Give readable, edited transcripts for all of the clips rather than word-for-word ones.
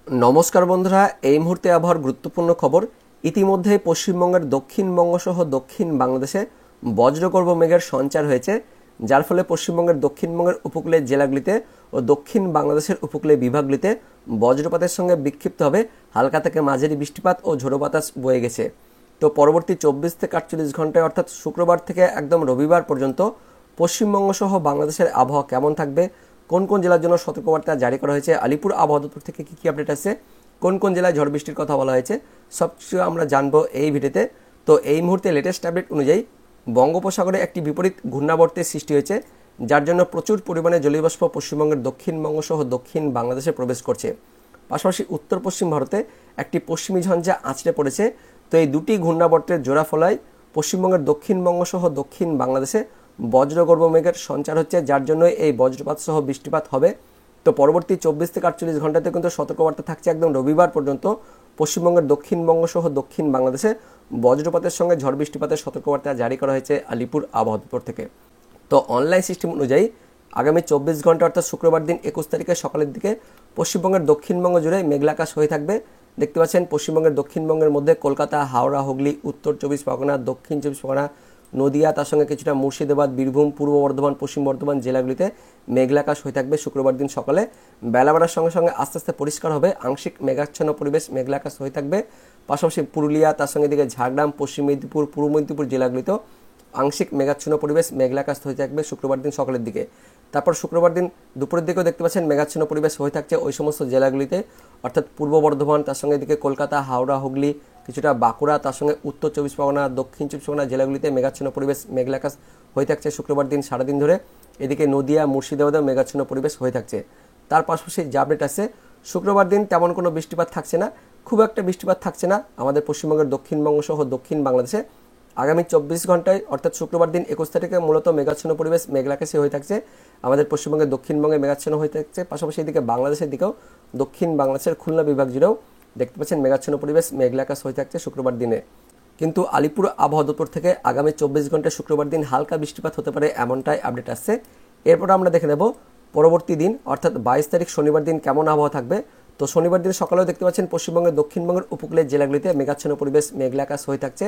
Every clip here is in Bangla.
নমস্কার বন্ধুরা, এই মুহূর্তে আবহাওয়ার গুরুত্বপূর্ণ খবর। ইতিমধ্যে পশ্চিমবঙ্গের দক্ষিণবঙ্গ সহ দক্ষিণ বাংলাদেশে বজ্রগর্ভ মেঘের সঞ্চার হয়েছে, যার ফলে পশ্চিমবঙ্গের দক্ষিণবঙ্গের উপকূলের জেলাগুলিতে ও দক্ষিণ বাংলাদেশের উপকূলের বিভাগগুলিতে বজ্রপাতের সঙ্গে বিক্ষিপ্তভাবে হালকা থেকে মাঝারি বৃষ্টিপাত ও ঝোড়ো বাতাস বয়ে গেছে। তো পরবর্তী 24 থেকে 48 ঘন্টায় অর্থাৎ শুক্রবার থেকে একদম রবিবার পর্যন্ত পশ্চিমবঙ্গ সহ বাংলাদেশের আবহাওয়া কেমন থাকবে, কোন কোন জেলার জন্য সতর্কবার্তা জারি করা হয়েছে, আলিপুর আবহাওয়া দপ্তর থেকে কী কী আপডেট আছে, কোন কোন জেলায় ঝড় বৃষ্টির কথা বলা হয়েছে, সব কিছু আমরা জানবো এই ভিডিওতে। তো এই মুহূর্তে লেটেস্ট আপডেট অনুযায়ী বঙ্গোপসাগরে একটি বিপরীত ঘূর্ণাবর্তের সৃষ্টি হয়েছে, যার জন্য প্রচুর পরিমাণে জলীয়বাষ্প পশ্চিমবঙ্গের দক্ষিণবঙ্গ সহ দক্ষিণ বাংলাদেশে প্রবেশ করছে। পাশাপাশি উত্তর পশ্চিম ভারতে একটি পশ্চিমী ঝঞ্ঝা আছড়ে পড়েছে। তো এই দুটি ঘূর্ণাবর্তের জোড়া ফলায় পশ্চিমবঙ্গের দক্ষিণবঙ্গ সহ দক্ষিণ বাংলাদেশে বজ্রগর্ভ মেঘের সঞ্চার হচ্ছে, যার জন্য এই বজ্রপাত সহ বৃষ্টিপাত হবে। তো পরবর্তী 24 থেকে 48 ঘন্টাতে কিন্তু সতর্কবার্তা থাকছে একদম রবিবার পর্যন্ত পশ্চিমবঙ্গের দক্ষিণবঙ্গ সহ দক্ষিণ বাংলাদেশে বজ্রপাতের সঙ্গে ঝড় বৃষ্টিপাতের সতর্কবার্তা জারি করা হয়েছে আলিপুর আবহাওয়া দপ্তর থেকে। তো অনলাইন সিস্টেম অনুযায়ী আগামী 24 ঘন্টা অর্থাৎ শুক্রবার দিন 21 তারিখে সকালের দিকে পশ্চিমবঙ্গের দক্ষিণবঙ্গ জুড়ে মেঘলা আকাশ হয়ে থাকবে। দেখতে পাচ্ছেন পশ্চিমবঙ্গের দক্ষিণবঙ্গের মধ্যে কলকাতা, হাওড়া, হুগলি, উত্তর 24 পরগনা, দক্ষিণ 24 পরগনা, নদিয়া, তার সঙ্গে কিছুটা মুর্শিদাবাদ, বীরভূম, পূর্ব বর্ধমান, পশ্চিম বর্ধমান জেলাগুলিতে মেঘলা আকাশ হয়ে থাকবে। শুক্রবার দিন সকালে বেলা বাড়ার সঙ্গে সঙ্গে আস্তে আস্তে পরিষ্কার হবে, আংশিক মেঘাচ্ছন্ন পরিবেশ, মেঘলা আকাশ হয়ে থাকবে। পাশাপাশি পুরুলিয়া, তার সঙ্গে দিকে ঝাড়গ্রাম, পশ্চিম মেদিনীপুর, পূর্ব মেদিনীপুর জেলাগুলিতেও আংশিক মেঘাচ্ছন্ন পরিবেশ, মেঘলা আকাশ হয়ে থাকবে শুক্রবার দিন সকালের দিকে। তারপর শুক্রবার দিন দুপুরের দিকেও দেখতে পাচ্ছেন মেঘাচ্ছন্ন পরিবেশ হয়ে থাকছে ওই সমস্ত জেলাগুলিতে, অর্থাৎ পূর্ব বর্ধমান, তার সঙ্গে দিকে কলকাতা, হাওড়া, হুগলি, কিছুটা বাঁকুড়া, তার সঙ্গে উত্তর 24 পরগনা, দক্ষিণ 24 পরগনা জেলাগুলিতে মেঘাচ্ছন্ন পরিবেশ, মেঘলা আকাশ হয়ে থাকছে শুক্রবার দিন সারাদিন ধরে। এদিকে নদিয়া, মুর্শিদাবাদেও মেঘাচ্ছন্ন পরিবেশ হয়ে থাকছে। তার পাশাপাশি যে আপডেট আছে, শুক্রবার দিন তেমন কোনো বৃষ্টিপাত থাকছে না, খুব একটা বৃষ্টিপাত থাকছে না আমাদের পশ্চিমবঙ্গের দক্ষিণবঙ্গ সহ দক্ষিণ বাংলাদেশে। আগামী 24 ঘন্টায় অর্থাৎ শুক্রবার দিন 21 তারিখে মূলত মেঘাচ্ছন্ন পরিবেশ, মেঘলা আকাশে হয়ে থাকছে আমাদের পশ্চিমবঙ্গের দক্ষিণবঙ্গে মেঘাচ্ছন্ন হয়ে থাকছে। পাশাপাশি এদিকে বাংলাদেশের দিকেও দক্ষিণ বাংলাদেশের খুলনা বিভাগ জুড়েও দেখতে পাচ্ছেন মেঘাচ্ছন্ন পরিবেশ, মেঘলা আকাশ হয়ে থাকছে শুক্রবার দিনে। কিন্তু আলিপুর আবহাওয়া দপ্তর থেকে আগামী 24 ঘন্টায় শুক্রবার দিন হালকা বৃষ্টিপাত হতে পারে এমনটাই আপডেট আসছে। এরপর আমরা দেখে নেব পরবর্তী দিন অর্থাৎ 22 তারিখ শনিবার দিন কেমন আবহাওয়া থাকবে। তো শনিবার দিন সকালেও দেখতে পাচ্ছেন পশ্চিমবঙ্গের দক্ষিণবঙ্গের উপকূলের জেলাগুলিতে মেঘাচ্ছন্ন পরিবেশ, মেঘলা আকাশ হয়ে থাকছে।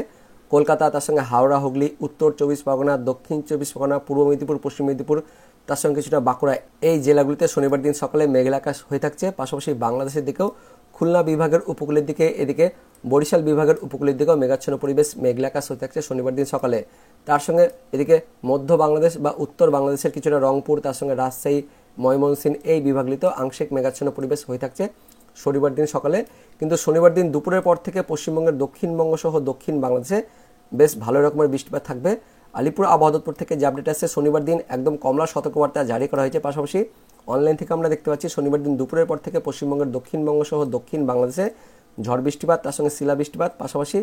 কলকাতা, তার সঙ্গে হাওড়া, হুগলি, উত্তর 24 পরগনা, দক্ষিণ 24 পরগনা, পূর্ব মেদিনীপুর, পশ্চিম মেদিনীপুর, তার সঙ্গে কিছুটা বাঁকুড়া এই জেলাগুলিতে শনিবার দিন সকালে মেঘলা আকাশ হয়ে থাকছে। পাশাপাশি বাংলাদেশের দিকেও খুলনা বিভাগের উপকূলের দিকে, এদিকে বরিশাল বিভাগের উপকূলের দিকেও মেঘাচ্ছন্ন পরিবেশ, মেঘলা আকাশ হয়ে থাকছে শনিবার দিন সকালে। তার সঙ্গে এদিকে মধ্য বাংলাদেশ বা উত্তর বাংলাদেশের কিছুটা রংপুর, তার সঙ্গে রাজশাহী, ময়মনসিংহ এই বিভাগগুলিতেও আংশিক মেঘাচ্ছন্ন পরিবেশ হয়ে থাকছে শনিবার দিন সকালে। কিন্তু শনিবার দিন দুপুরের পর থেকে পশ্চিমবঙ্গের দক্ষিণবঙ্গ সহ দক্ষিণ বাংলাদেশে বেশ ভালো রকমের বৃষ্টিপাত থাকবে। আলিপুর আবহাওয়া দপ্তর থেকে যে আপডেট আসছে, শনিবার দিন একদম কমলা সতর্কবার্তা জারি করা হয়েছে। পাশাপাশি অনলাইন থেকে আমরা দেখতে পাচ্ছি শনিবার দিন দুপুরের পর থেকে পশ্চিমবঙ্গের দক্ষিণবঙ্গ সহ দক্ষিণ বাংলাদেশে ঝড় বৃষ্টিপাত, তার সঙ্গে শিলা বৃষ্টিপাত, পাশাপাশি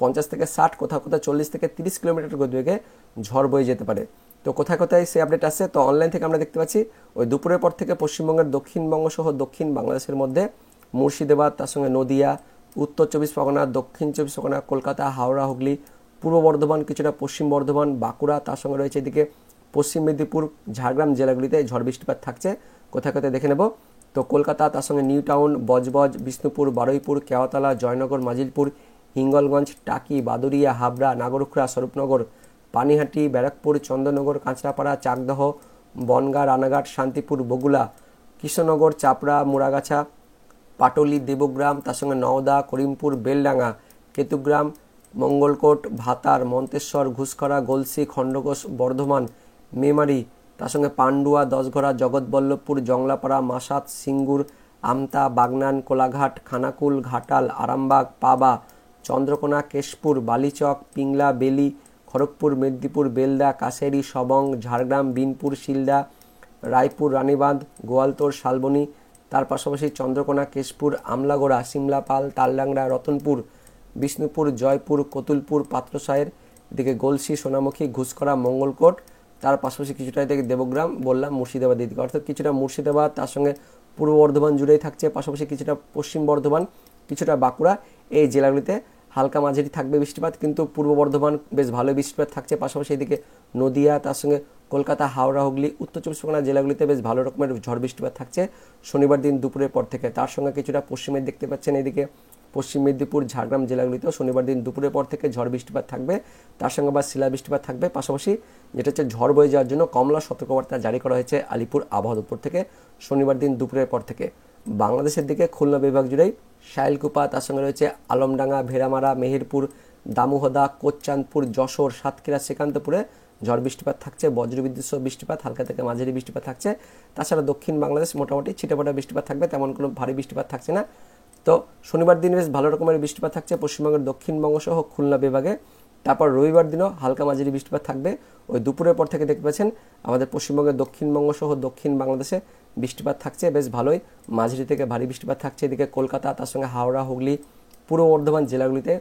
50 থেকে 60, কোথাও কোথাও 40 থেকে 30 কিলোমিটার গতিবেগে ঝড় বয়ে যেতে পারে। তো কোথায় কোথায় সেই আপডেট আসছে, তো অনলাইন থেকে আমরা দেখতে পাচ্ছি ওই দুপুরের পর থেকে পশ্চিমবঙ্গের দক্ষিণবঙ্গ সহ দক্ষিণ বাংলাদেশের মধ্যে মুর্শিদাবাদ, তার সঙ্গে নদিয়া, উত্তর 24 পরগনা, দক্ষিণ 24 পরগনা, কলকাতা, হাওড়া, হুগলি, পূর্ব বর্ধমান, কিছুটা পশ্চিম বর্ধমান, বাঁকুড়া, তার সঙ্গে রয়েছে এদিকে পশ্চিম মেদিনীপুর, ঝাড়গ্রাম জেলাগুলিতে ঝড় বৃষ্টিপাত থাকছে। কোথায় কোথায় দেখে নেব, তো কলকাতা, তার সঙ্গে নিউ টাউন, বজবজ, বিষ্ণুপুর, বারুইপুর, কেওয়াতলা, জয়নগর, মাজিলপুর, হিঙ্গলগঞ্জ, টাকি, বাদুরিয়া, হাবড়া, নাগরুখরা, স্বরূপনগর, পানিহাটি, ব্যারাকপুর, চন্দননগর, কাঁচরাপাড়া, চাকদহ, বনগাঁ, রানাঘাট, শান্তিপুর, বগুলা, কৃষ্ণনগর, চাপড়া, মুড়াগাছা, পাটলি, দেবগ্রাম, তার সঙ্গে নওদা, করিমপুর, বেলডাঙ্গা, কেতুগ্রাম, মঙ্গলকোট, ভাতার, মন্তেশ্বর, ঘুষখরা, গলসি, খণ্ডঘোষ, বর্ধমান, মেমারি, তার সঙ্গে পান্ডুয়া, দশঘরা, জগৎবল্লভপুর, জংলাপাড়া, মাসাত, সিঙ্গুর, আমতা, বাগনান, কোলাঘাট, খানাকুল, ঘাটাল, আরামবাগ, পাবা, চন্দ্রকোনা, কেশপুর, বালিচক, পিংলা, বেলি, খড়গপুর, মেদিনীপুর, বেলদা, কাশেরি, সবং, ঝাড়গ্রাম, বিনপুর, শিলদা, রায়পুর, রানীবাঁধ, গোয়ালতোড়, শালবনী, তার পাশাপাশি চন্দ্রকোনা, কেশপুর, আমলাগোড়া, সিমলাপাল, তালডাংরা, রতনপুর, বিষ্ণুপুর, জয়পুর, কতুলপুর, পাত্রসায়ের, এদিকে গলসি, সোনামুখী, ঘুষকরা, মঙ্গলকোট, তার পাশাপাশি কিছুটা এদিকে দেবগ্রাম বললাম, মুর্শিদাবাদ এদিকে, অর্থাৎ কিছুটা মুর্শিদাবাদ, তার সঙ্গে পূর্ব বর্ধমান জুড়েই থাকছে। পাশাপাশি কিছুটা পশ্চিম বর্ধমান, কিছুটা বাঁকুড়া এই জেলাগুলিতে হালকা মাঝারি থাকবে বৃষ্টিপাত, কিন্তু পূর্ব বর্ধমান বেশ ভালো বৃষ্টিপাত থাকছে। পাশাপাশি এদিকে নদিয়া, তার সঙ্গে কলকাতা, হাওড়া, হুগলি, উত্তর চব্বিশ পরগনা জেলাগুলিতে বেশ ভালো রকমের ঝড় বৃষ্টিপাত থাকছে শনিবার দিন দুপুরের পর থেকে। তার সঙ্গে কিছুটা পশ্চিমে দেখতে পাচ্ছেন এদিকে পশ্চিম মেদিনীপুর, ঝাড়গ্রাম জেলাগুলিতেও শনিবার দিন দুপুরের পর থেকে ঝড় বৃষ্টিপাত থাকবে, তার সঙ্গে আবার শিলা বৃষ্টিপাত থাকবে। পাশাপাশি যেটা হচ্ছে ঝড় বয়ে যাওয়ার জন্য কমলা সতর্কবার্তা জারি করা হয়েছে আলিপুর আবহাওয়া দপ্তর থেকে শনিবার দিন দুপুরের পর থেকে। বাংলাদেশের দিকে খুলনা বিভাগ জুড়েই শাইলকুপা, তার সঙ্গে রয়েছে আলমডাঙ্গা, ভেড়ামারা, মেহেরপুর, দামোহদা, কোচ্চানপুর, যশোর, সাতক্ষীরা, শ্রীকান্তপুরে ঝড় বৃষ্টিপাত থাকছে, বজ্রবিদ্যুৎ সহ বৃষ্টিপাত, হালকা থেকে মাঝারি বৃষ্টিপাত থাকছে। তাছাড়া দক্ষিণ বাংলাদেশ মোটামুটি ছিটেফোঁটা বৃষ্টিপাত থাকবে, তেমন কোনো ভারী বৃষ্টিপাত থাকছে না। তো শনিবার দিন বেশ ভালো রকমের বৃষ্টিপাত থাকছে পশ্চিমবঙ্গের দক্ষিণবঙ্গ সহ খুলনা বিভাগে। তারপর রবিবার দিনও হালকা মাঝারি বৃষ্টিপাত থাকবে। ওই দুপুরের পর থেকে দেখতে পাচ্ছেন আমাদের পশ্চিমবঙ্গের দক্ষিণবঙ্গ সহ দক্ষিণ বাংলাদেশে বৃষ্টিপাত থাকছে, বেশ ভালোই মাঝারি থেকে ভারী বৃষ্টিপাত থাকছে। এদিকে কলকাতা, তার সঙ্গে হাওড়া, হুগলি, পূর্ব বর্ধমান জেলাগুলিতে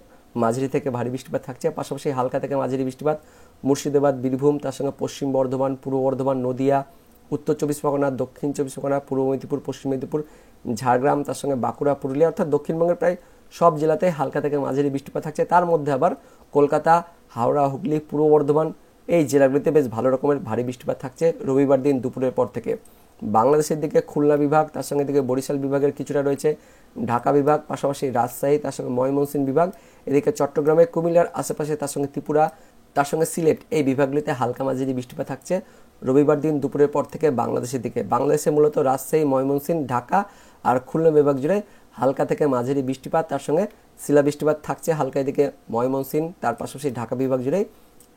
মাঝারি থেকে ভারী বৃষ্টিপাত থাকছে। পাশাপাশি হালকা থেকে মাঝারি বৃষ্টিপাত মুর্শিদাবাদ, বীরভূম, তার সঙ্গে পশ্চিম বর্ধমান, পূর্ব বর্ধমান, নদিয়া, উত্তর চব্বিশ পরগনা, দক্ষিণ চব্বিশ পরগনা, পূর্ব মেদিনীপুর, পশ্চিম মেদিনীপুর, ঝাড়গ্রাম, তার সঙ্গে বাঁকুড়া, পুরুলিয়া, অর্থাৎ দক্ষিণবঙ্গের প্রায় সব জেলাতে হালকা থেকে মাঝারি বৃষ্টিপাত থাকছে। তার মধ্যে আবার কলকাতা, হাওড়া, হুগলি, পূর্ব বর্ধমান এই জেলাগুলিতে বেশ ভালো রকমের ভারী বৃষ্টিপাত থাকছে রবিবার দিন দুপুরের পর থেকে। বাংলাদেশের দিকে খুলনা বিভাগ, তার সঙ্গে দিকে বরিশাল বিভাগের কিছুটা রয়েছে, ঢাকা বিভাগ, পাশাপাশি রাজশাহী, তার সঙ্গে ময়মনসিংহ বিভাগ, এদিকে চট্টগ্রামে, কুমিল্লার আশেপাশে, তার সঙ্গে ত্রিপুরা, তার সঙ্গে সিলেট এই বিভাগগুলিতে হালকা মাঝারি বৃষ্টিপাত থাকছে রবিবার দিন দুপুরের পর থেকে বাংলাদেশের দিকে। বাংলাদেশে মূলত রাজশাহী, ময়মনসিংহ, ঢাকা আর খুলনা বিভাগ জুড়ে হালকা থেকে মাঝারি বৃষ্টিপাত, তার সঙ্গে শিলা বৃষ্টিপাত থাকছে হালকা এদিকে ময়মনসিংহ, তার পাশাপাশি ঢাকা বিভাগ জুড়েই।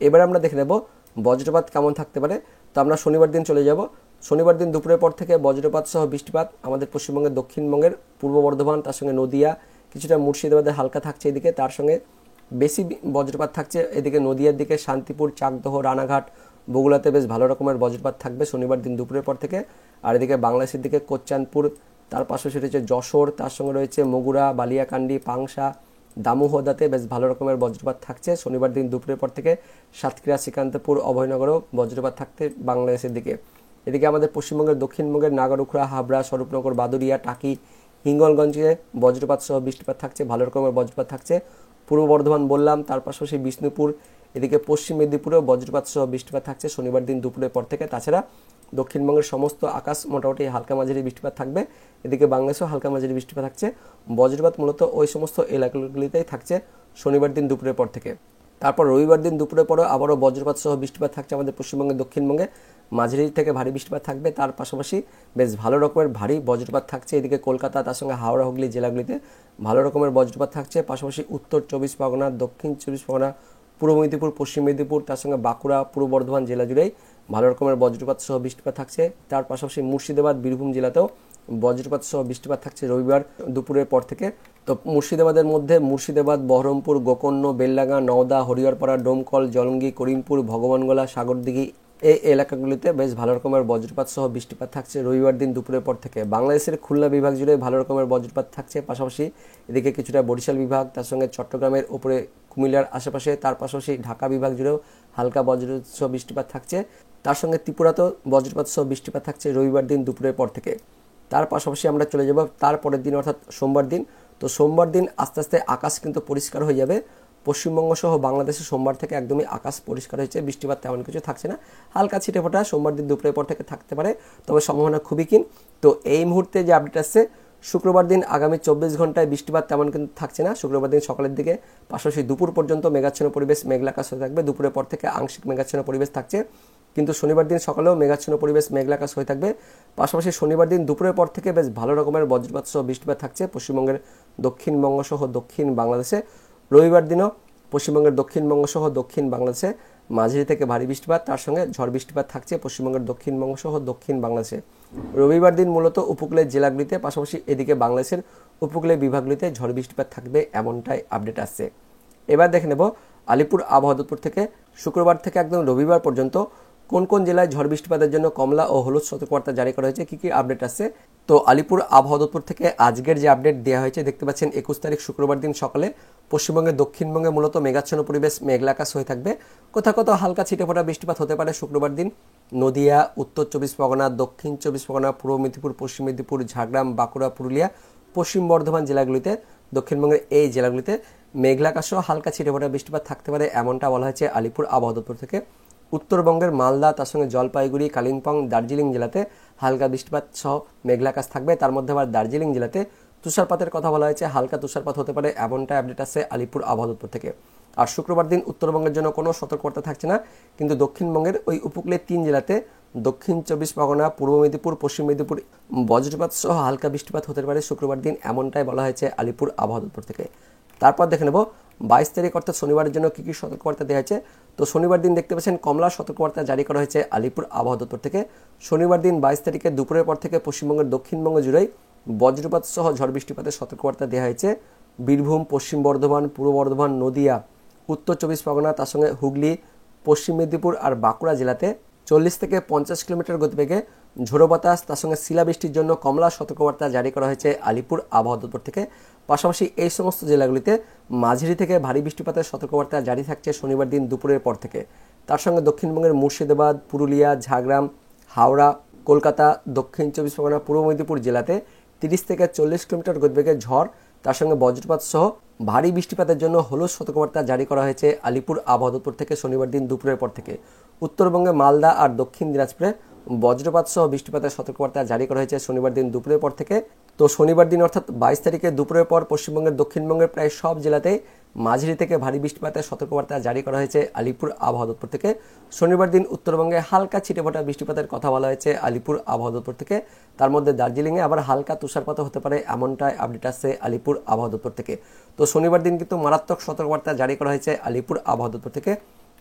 এবার আমরা দেখে নেব বজ্রপাত কেমন থাকতে পারে। তো আমরা শনিবার দিন চলে যাব। শনিবার দিন দুপুরের পর থেকে বজ্রপাত সহ বৃষ্টিপাত আমাদের পশ্চিমবঙ্গের দক্ষিণবঙ্গের পূর্ব বর্ধমান, তার সঙ্গে নদিয়া, কিছুটা মুর্শিদাবাদে হালকা থাকছে এদিকে, তার সঙ্গে বেশি বজ্রপাত থাকছে এদিকে নদিয়ার দিকে শান্তিপুর, চাকদহ, রানাঘাট, বগুড়াতে বেশ ভালো রকমের বজ্রপাত থাকবে শনিবার দিন দুপুরের পর থেকে। আর এদিকে বাংলাদেশের দিকে কোচ্চানপুর, তার পাশাপাশি রয়েছে যশোর, তার সঙ্গে রয়েছে মগুরা, বালিয়াকান্দি, পাংশা, দামোহদাতে বেশ ভালো রকমের বজ্রপাত থাকছে শনিবার দিন দুপুরের পর থেকে। সাতক্ষীরা, শ্রীকান্তপুর, অভয়নগরও বজ্রপাত থাকতে বাংলাদেশের দিকে। এদিকে আমাদের পশ্চিমবঙ্গের দক্ষিণবঙ্গের নাগরুখড়া, হাবড়া, স্বরূপনগর, বাদুরিয়া, টাকি, হিঙ্গলগঞ্জে বজ্রপাত সহ বৃষ্টিপাত থাকছে, ভালো রকমের বজ্রপাত থাকছে। পূর্ব বর্ধমান বললাম, তার পাশাপাশি বিষ্ণুপুর, এদিকে পশ্চিম মেদিনীপুরেও বজ্রপাত সহ বৃষ্টিপাত থাকছে শনিবার দিন দুপুরের পর থেকে। তাছাড়া দক্ষিণবঙ্গের সমস্ত আকাশ মোটামুটি হালকা মাঝারি বৃষ্টিপাত থাকবে, এদিকে বাংলাদেশেও হালকা মাঝারি বৃষ্টিপাত থাকছে। বজ্রপাত মূলত ওই সমস্ত এলাকাগুলিতেই থাকছে শনিবার দিন দুপুরের পর থেকে। তারপর রবিবার দিন দুপুরের পরেও আবারও বজ্রপাত সহ বৃষ্টিপাত থাকছে আমাদের পশ্চিমবঙ্গের দক্ষিণবঙ্গে, মাঝারি থেকে ভারী বৃষ্টিপাত থাকবে। তার পাশাপাশি বেশ ভালো রকমের ভারী বজ্রপাত থাকছে এদিকে কলকাতা, তার সঙ্গে হাওড়া, হুগলি জেলাগুলিতে ভালো রকমের বজ্রপাত থাকছে। পাশাপাশি উত্তর চব্বিশ পরগনা, দক্ষিণ চব্বিশ পরগনা, পূর্ব মেদিনীপুর, পশ্চিম মেদিনীপুর, তার সঙ্গে বাঁকুড়া, পূর্ব বর্ধমান জেলা জুড়েই ভালো রকমের বজ্রপাত সহ বৃষ্টিপাত থাকছে। তার পাশাপাশি মুর্শিদাবাদ, বীরভূম জেলাতেও বজ্রপাত সহ বৃষ্টিপাত থাকছে রবিবার দুপুরের পর থেকে। তো মুর্শিদাবাদের মধ্যে মুর্শিদাবাদ, বহরমপুর, গোকর্ণ, বেলডাঙ্গা, নওদা, হরিহরপাড়া, ডোমকল, জলঙ্গি, করিমপুর, ভগবানগোলা, সাগরদিঘি এই এলাকাগুলিতে বেশ ভালো রকমের বজ্রপাত সহ বৃষ্টিপাত থাকছে রবিবার দিন দুপুরের পর থেকে। বাংলাদেশের খুলনা বিভাগ জুড়ে ভালো রকমের বজ্রপাত থাকছে, পাশাপাশি এদিকে কিছুটা বরিশাল বিভাগ, তার সঙ্গে চট্টগ্রামের উপরে, কুমিল্লার আশেপাশে, তার পাশাপাশি ঢাকা বিভাগ জুড়েও হালকা বজ্রপাত সহ বৃষ্টিপাত থাকছে। তার সঙ্গে ত্রিপুরাতেও বজ্রপাত সহ বৃষ্টিপাত থাকছে রবিবার দিন দুপুরের পর থেকে। তার পাশাপাশি আমরা চলে যাব তারপরের দিন অর্থাৎ সোমবার দিন। তো সোমবার দিন আস্তে আস্তে আকাশ কিন্তু পরিষ্কার হয়ে যাবে পশ্চিমবঙ্গ সহ বাংলাদেশে। সোমবার থেকে একদমই আকাশ পরিষ্কার হয়েছে, বৃষ্টিপাত তেমন কিছু থাকছে না, হালকা ছিটেফোঁটা সোমবার দিন দুপুরের পর থেকে থাকতে পারে, তবে সম্ভাবনা খুবই ক্ষীণ। তো এই মুহূর্তে যে আপডেট আসছে, শুক্রবার দিন আগামী 24 ঘন্টায় বৃষ্টিপাত তেমন কিন্তু থাকছে না। শুক্রবার দিন সকালের দিকে পাশাপাশি দুপুর পর্যন্ত মেঘাচ্ছন্ন পরিবেশ, মেঘলা আকাশ হয়ে থাকবে, দুপুরের পর থেকে আংশিক মেঘাচ্ছন্ন পরিবেশ থাকছে। কিন্তু শনিবার দিন সকালেও মেঘাচ্ছন্ন পরিবেশ, মেঘলা আকাশ হয়ে থাকবে। পাশাপাশি শনিবার দিন দুপুরের পর থেকে বেশ ভালো রকমের বজ্রপাত সহ বৃষ্টিপাত থাকছে পশ্চিমবঙ্গের দক্ষিণবঙ্গ সহ দক্ষিণ বাংলাদেশে। রবিবার দিনও পশ্চিমবঙ্গের দক্ষিণবঙ্গ সহ দক্ষিণ বাংলাদেশে মাঝারি থেকে ভারী বৃষ্টিপাত, তার সঙ্গে ঝড় বৃষ্টিপাত থাকছে পশ্চিমবঙ্গের দক্ষিণবঙ্গ সহ দক্ষিণ বাংলাদেশে। রবিবার দিন মূলত উপকূলের জেলাগুলিতে, পাশাপাশি এদিকে বাংলাদেশের উপকূলের বিভাগগুলিতে ঝড় বৃষ্টিপাত থাকবে, এমনটাই আপডেট আসছে। এবার দেখে নেব আলিপুর আবহাওয়া দপ্তর থেকে শুক্রবার থেকে একদম রবিবার পর্যন্ত কোন কোন জেলায় ঝড় বৃষ্টিপাতের জন্য কমলা ও হলুদ সতর্কবার্তা জারি করা হয়েছে, কি কি আপডেট আসছে। তো আলিপুর আবহাওয়া দপ্তর থেকে আজকের যে আপডেট দেওয়া হয়েছে দেখতে পাচ্ছেন 21 তারিখ শুক্রবার দিন সকালে পশ্চিমবঙ্গের দক্ষিণবঙ্গে মূলত মেঘাচ্ছন্ন পরিবেশ, মেঘলা আকাশ হয়ে থাকবে, কোথাও কোথাও হালকা ছিটেফোঁটা বৃষ্টিপাত হতে পারে শুক্রবার দিন। নদিয়া, উত্তর চব্বিশ পরগনা, দক্ষিণ চব্বিশ পরগনা, পূর্ব মেদিনীপুর, পশ্চিম মেদিনীপুর, ঝাড়গ্রাম, বাঁকুড়া, পুরুলিয়া, পশ্চিম বর্ধমান জেলাগুলিতে, দক্ষিণবঙ্গের এই জেলাগুলিতে মেঘলা আকাশ সহ হালকা ছিটেফোঁটা বৃষ্টিপাত থাকতে পারে, এমনটা বলা হয়েছে আলিপুর আবহাওয়া দপ্তর থেকে। উত্তরবঙ্গের মালদা, তার সঙ্গে জলপাইগুড়ি, কালিম্পং, দার্জিলিং জেলাতে হালকা বৃষ্টিপাত সহ মেঘলা আকাশ থাকবে। তার মধ্যে আবার দার্জিলিং জেলাতে তুষারপাতের কথা বলা হয়েছে, হালকা তুষারপাত হতে পারে, এমনটা আপডেট আসছে আলিপুর আবহাওয়া দপ্তর থেকে। আর শুক্রবার দিন উত্তরবঙ্গের জন্য কোনো সতর্কবার্তা থাকছে না, কিন্তু দক্ষিণবঙ্গের ওই উপকূলের 3 জেলাতে দক্ষিণ 24 পরগনা, পূর্ব মেদিনীপুর, পশ্চিম মেদিনীপুর বজ্রপাত সহ হালকা বৃষ্টিপাত হতে পারে শুক্রবার দিন, এমনটাই বলা হয়েছে আলিপুর আবহাওয়া দপ্তর থেকে। তারপর দেখে নেব 22 তারিখ অর্থাৎ শনিবারের জন্য কী কী সতর্কবার্তা দেওয়া হয়েছে। তো শনিবার দিন দেখতে পাচ্ছেন কমলা সতর্কবার্তা জারি করা হয়েছে আলিপুর আবহাওয়া দপ্তর থেকে। শনিবার দিন 22 তারিখে দুপুরের পর থেকে পশ্চিমবঙ্গের দক্ষিণবঙ্গ জুড়েই বজ্রপাত সহ ঝড় বৃষ্টিপাতের সতর্কবার্তা দেওয়া হয়েছে বীরভূম, পশ্চিম বর্ধমান, পূর্ব বর্ধমান, নদিয়া, উত্তর 24 পরগনা, তার সঙ্গে হুগলি, পশ্চিম মেদিনীপুর আর বাঁকুড়া জেলাতে 40 থেকে 50 কিলোমিটার গতিবেগে ঝোড়ো বাতাস, তার সঙ্গে শিলাবৃষ্টির জন্য কমলা সতর্কবার্তা জারি করা হয়েছে আলিপুর আবহাওয়া দপ্তর থেকে। পাশাপাশি এই সমস্ত জেলাগুলিতে মাঝারি থেকে ভারী বৃষ্টিপাতের সতর্কবার্তা জারি থাকছে শনিবার দিন দুপুরের পর থেকে। তার সঙ্গে দক্ষিণবঙ্গের মুর্শিদাবাদ, পুরুলিয়া, ঝাড়গ্রাম, হাওড়া, কলকাতা, দক্ষিণ 24 পরগনা, পূর্ব মেদিনীপুর জেলাতে 30 থেকে 40 কিলোমিটার গতিবেগে ঝড়, তার সঙ্গে বজ্রপাত সহ ভারী বৃষ্টিপাতের জন্য হলুদ সতর্কবার্তা জারি করা হয়েছে আলিপুর আবহাওয়া দপ্তর থেকে শনিবার দিন দুপুরের পর থেকে। উত্তরবঙ্গে মালদা আর দক্ষিণ দিনাজপুরে বজ্রপাত সহ বৃষ্টিপাতের সতর্কবার্তা জারি করা হয়েছে শনিবার দিন দুপুরের পর থেকে। তো শনিবার দিন অর্থাৎ 22 তারিখে দুপুরের পর পশ্চিমবঙ্গের দক্ষিণবঙ্গের প্রায় সব জেলাতেই মাঝারি থেকে ভারী বৃষ্টিপাতের সতর্কবার্তা জারি করা হয়েছে আলিপুর আবহাওয়া দপ্তর থেকে। শনিবার দিন উত্তরবঙ্গে হালকা ছিটেফোঁটা বৃষ্টিপাতের কথা বলা হয়েছে আলিপুর আবহাওয়া দপ্তর থেকে। তার মধ্যে দার্জিলিংয়ে আবার হালকা তুষারপাত হতে পারে, এমনটাই আপডেট আসছে আলিপুর আবহাওয়া দপ্তর থেকে। তো শনিবার দিন কিন্তু মারাত্মক সতর্কবার্তা জারি করা হয়েছে আলিপুর আবহাওয়া দপ্তর থেকে।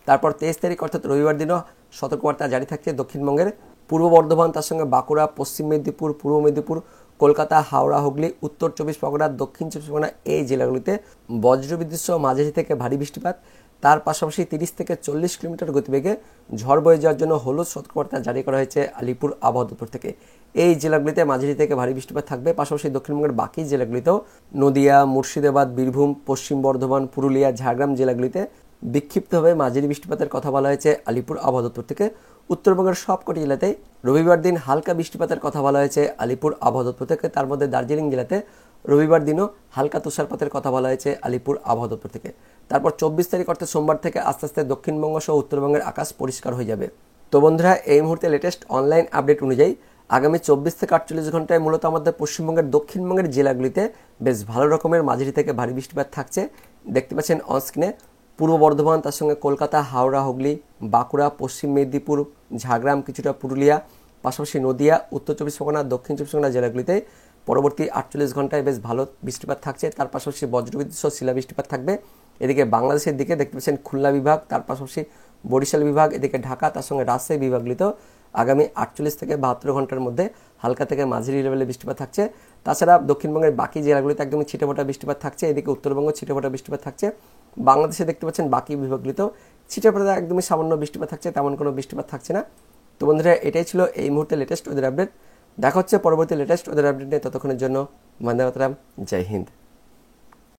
তারপর 23 তারিখ অর্থাৎ রবিবার দিনও সতর্কবার্তা জারি থাকছে দক্ষিণবঙ্গের পূর্ব বর্ধমান, তার সঙ্গে বাঁকুড়া, পশ্চিম মেদিনীপুর, পূর্ব মেদিনীপুর, কলকাতা, হাওড়া, হুগলি, উত্তর 24 পরগনা, দক্ষিণ 24 পরগনা এই জেলাগুলিতে বজ্রবিদ্যুৎ সহ মাঝারি থেকে ভারী বৃষ্টিপাত, তার পাশাপাশি 30 থেকে 40 কিলোমিটার গতিবেগে ঝড় বয়ে যাওয়ার জন্য হলুদ সতর্কবার্তা জারি করা হয়েছে আলিপুর আবহাওয়া দপ্তর থেকে। এই জেলাগুলিতে মাঝারি থেকে ভারী বৃষ্টিপাত থাকবে। পাশাপাশি দক্ষিণবঙ্গের বাকি জেলাগুলিতেও নদিয়া, মুর্শিদাবাদ, বীরভূম, পশ্চিম বর্ধমান, পুরুলিয়া, ঝাড়গ্রাম জেলাগুলিতে বিক্ষিপ্তভাবে মাঝারি বৃষ্টিপাতের কথা বলা হয়েছে আলিপুর আবহাওয়া দপ্তর থেকে। উত্তরবঙ্গের সবকটি জেলাতেই রবিবার দিন হালকা বৃষ্টিপাতের কথা বলা হয়েছে আলিপুর আবহাওয়া দপ্তর থেকে। তার মধ্যে দার্জিলিং জেলাতে রবিবার দিনও হালকা তুষারপাতের কথা বলা হয়েছে আলিপুর আবহাওয়া দপ্তর থেকে। তারপর 24 তারিখ অর্থাৎ সোমবার থেকে আস্তে আস্তে দক্ষিণবঙ্গ সহ উত্তরবঙ্গের আকাশ পরিষ্কার হয়ে যাবে। তো বন্ধুরা, এই মুহূর্তে লেটেস্ট অনলাইন আপডেট অনুযায়ী আগামী 24 থেকে 48 ঘন্টায় মূলত আমাদের পশ্চিমবঙ্গের দক্ষিণবঙ্গের জেলাগুলিতে বেশ ভালো রকমের মাঝারি থেকে ভারী বৃষ্টিপাত থাকছে। দেখতে পাচ্ছেন অনস্ক্রিনে পূর্ব বর্ধমান, তার সঙ্গে কলকাতা, হাওড়া, হুগলি, বাঁকুড়া, পশ্চিম মেদিনীপুর, ঝাড়গ্রাম, কিছুটা পুরুলিয়া, পাশাপাশি নদিয়া, উত্তর 24 পরগনা, দক্ষিণ 24 পরগনা জেলাগুলিতে পরবর্তী 48 ঘন্টায় বেশ ভালো বৃষ্টিপাত থাকছে। তার পাশাপাশি বজ্রবিদ্যুৎ সহ শিলা বৃষ্টিপাত থাকবে। এদিকে বাংলাদেশের দিকে দেখতে পাচ্ছেন খুলনা বিভাগ, তার পাশাপাশি বরিশাল বিভাগ, এদিকে ঢাকা, তার সঙ্গে রাজশাহী বিভাগগুলিতেও আগামী 48 থেকে 72 ঘন্টার মধ্যে হালকা থেকে মাঝারি লেভেলে বৃষ্টিপাত থাকছে। তাছাড়া দক্ষিণবঙ্গের বাকি জেলাগুলিতে একদমই ছিটেফোঁটা বৃষ্টিপাত থাকছে। এদিকে উত্তরবঙ্গ ছিটেফোঁটা বৃষ্টিপাত থাকছে। বাংলাদেশে দেখতে পাচ্ছেন বাকি বিভাগগুলিতেও ছিটেফোঁটা একদমই সামান্য বৃষ্টিপাত থাকছে, তেমন কোনো বৃষ্টিপাত থাকছে না। তো বন্ধুরা, এটাই ছিল এই মুহূর্তে লেটেস্ট ওয়েদার আপডেট। দেখা হচ্ছে পরবর্তী লেটেস্ট ওয়েদার আপডেট নিয়ে। ততক্ষণের জন্য বন্দে মাতরম, জয় হিন্দ।